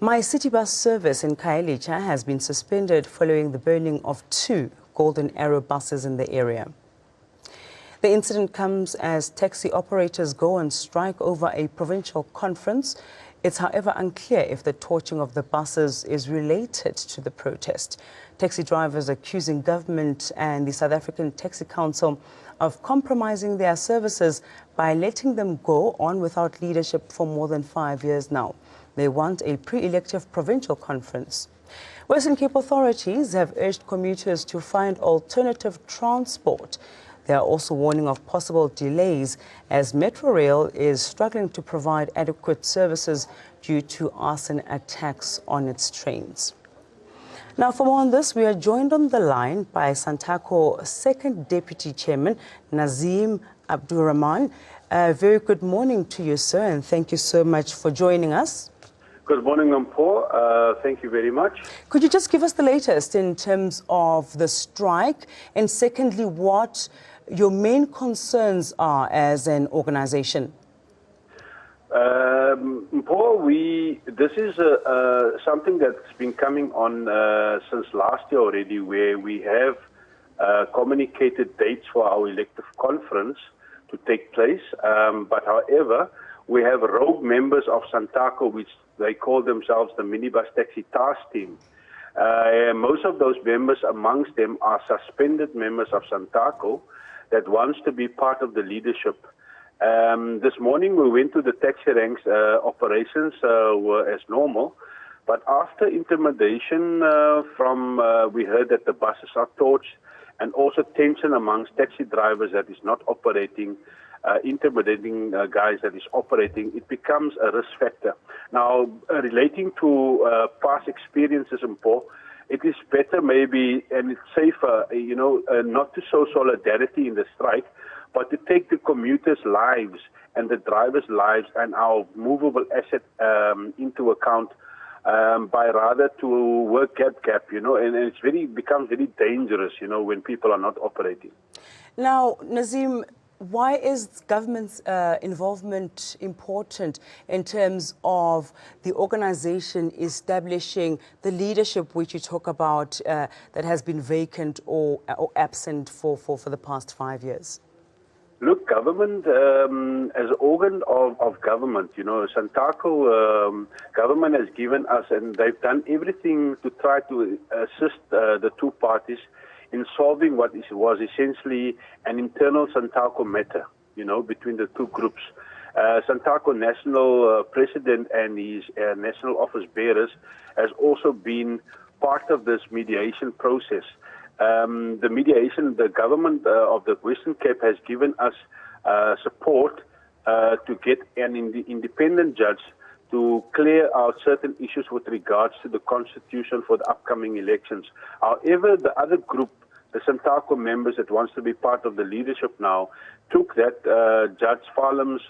My city bus service in Khayelitsha has been suspended following the burning of 2 Golden Arrow buses in the area. The incident comes as taxi operators go on strike over a provincial conference. It's however unclear if the torching of the buses is related to the protest. Taxi drivers accusing government and the South African Taxi Council of compromising their services by letting them go on without leadership for more than 5 years now. They want a pre-elective provincial conference. Western Cape authorities have urged commuters to find alternative transport. They are also warning of possible delays as Metro Rail is struggling to provide adequate services due to arson attacks on its trains. Now, for more on this, we are joined on the line by Santaco Second Deputy Chairman, Nazim Abdurrahman. Very good morning to you, sir, and thank you so much for joining us. Good morning, Mpho. Thank you very much. Could you just give us the latest in terms of the strike, and secondly, what your main concerns are as an organization? Mpho, this is something that's been coming on since last year already, where we have communicated dates for our elective conference to take place. But however, we have rogue members of Santaco, which they call themselves the minibus taxi task team. Most of those members amongst them are suspended members of Santaco that wants to be part of the leadership. This morning we went to the taxi ranks. Operations were as normal, but after intimidation we heard that the buses are torched, and also tension amongst taxi drivers that is not operating, intimidating guys that is operating, it becomes a risk factor. Now, relating to past experiences in Paul, it is better maybe, and it's safer, not to show solidarity in the strike, but to take the commuters' lives and the drivers' lives and our movable asset into account, by rather to work gap, and it's becomes very dangerous, when people are not operating. Now, Nazim, why is government's involvement important in terms of the organization establishing the leadership which you talk about that has been vacant or absent for the past 5 years? Look, government, as an organ of government, Santaco government has given us, and they've done everything to try to assist the two parties in solving what was essentially an internal Santaco matter, between the two groups. Santaco national president and his national office bearers has also been part of this mediation process. The mediation, the government of the Western Cape has given us support to get an independent judge to clear out certain issues with regards to the constitution for the upcoming elections. However, the other group, the Santaco members that wants to be part of the leadership now, took that Judge Farlam's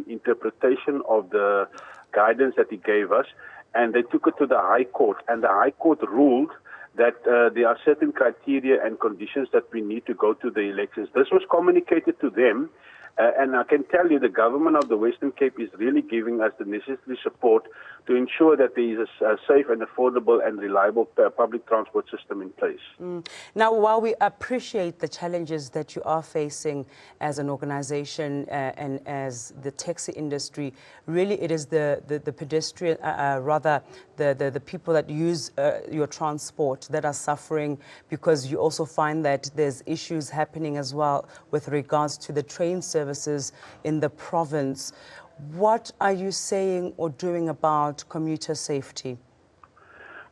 interpretation of the guidance that he gave us, and they took it to the High Court, and the High Court ruled that there are certain criteria and conditions that we need to go to the elections. This was communicated to them, and I can tell you the government of the Western Cape is really giving us the necessary support to ensure that there is a safe and affordable and reliable public transport system in place. Now, while we appreciate the challenges that you are facing as an organization and as the taxi industry, really it is the pedestrian, the people that use your transport that are suffering, because you also find that there's issues happening as well with regards to the train services in the province. What are you saying or doing about commuter safety?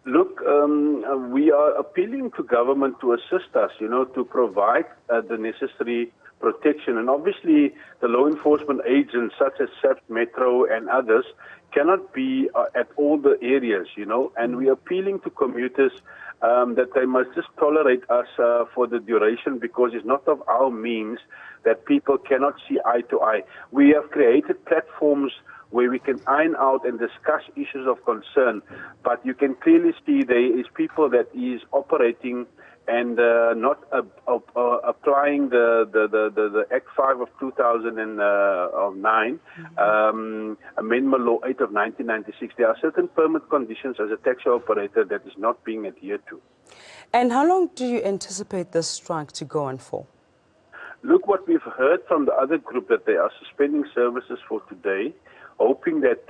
Look, we are appealing to government to assist us, to provide the necessary protection. And obviously, the law enforcement agents such as SAP, Metro and others cannot be at all the areas, and we are appealing to commuters that they must just tolerate us for the duration, because it's not of our means that people cannot see eye to eye. We have created platforms where we can iron out and discuss issues of concern. But you can clearly see there is people that is operating and not applying the Act 5 of 2009, Amendment Law 8 of 1996. There are certain permit conditions as a taxi operator that is not being adhered to. And how long do you anticipate this strike to go on for? Look, what we've heard from the other group, that they are suspending services for today, hoping that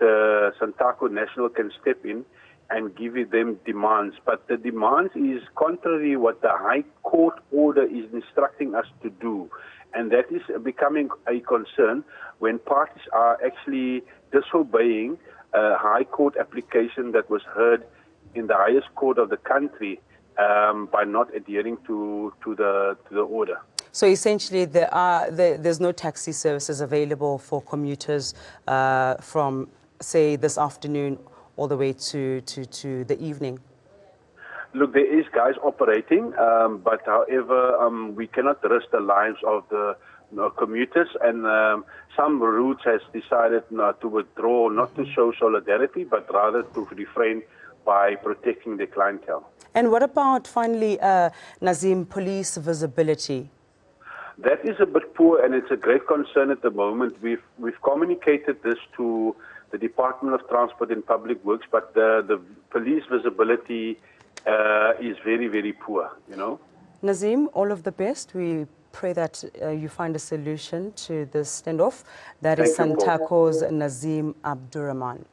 Santaco National can step in and give them demands. But the demands is contrary what the High Court order is instructing us to do. And that is becoming a concern when parties are actually disobeying a High Court application that was heard in the highest court of the country by not adhering to the order. So essentially, there's no taxi services available for commuters from, say, this afternoon all the way to the evening? Look, there is guys operating, but however, we cannot risk the lives of the commuters, and some routes has decided to withdraw, not to show solidarity, but rather to refrain by protecting the clientele. And what about, finally, Nazim, police visibility? That is a bit poor, and it's a great concern at the moment. We've communicated this to the Department of Transport and Public Works, but the police visibility is very, very poor, you know. Nazim, all of the best. We pray that you find a solution to this standoff. That is Santaco's Nazim Abdurrahman.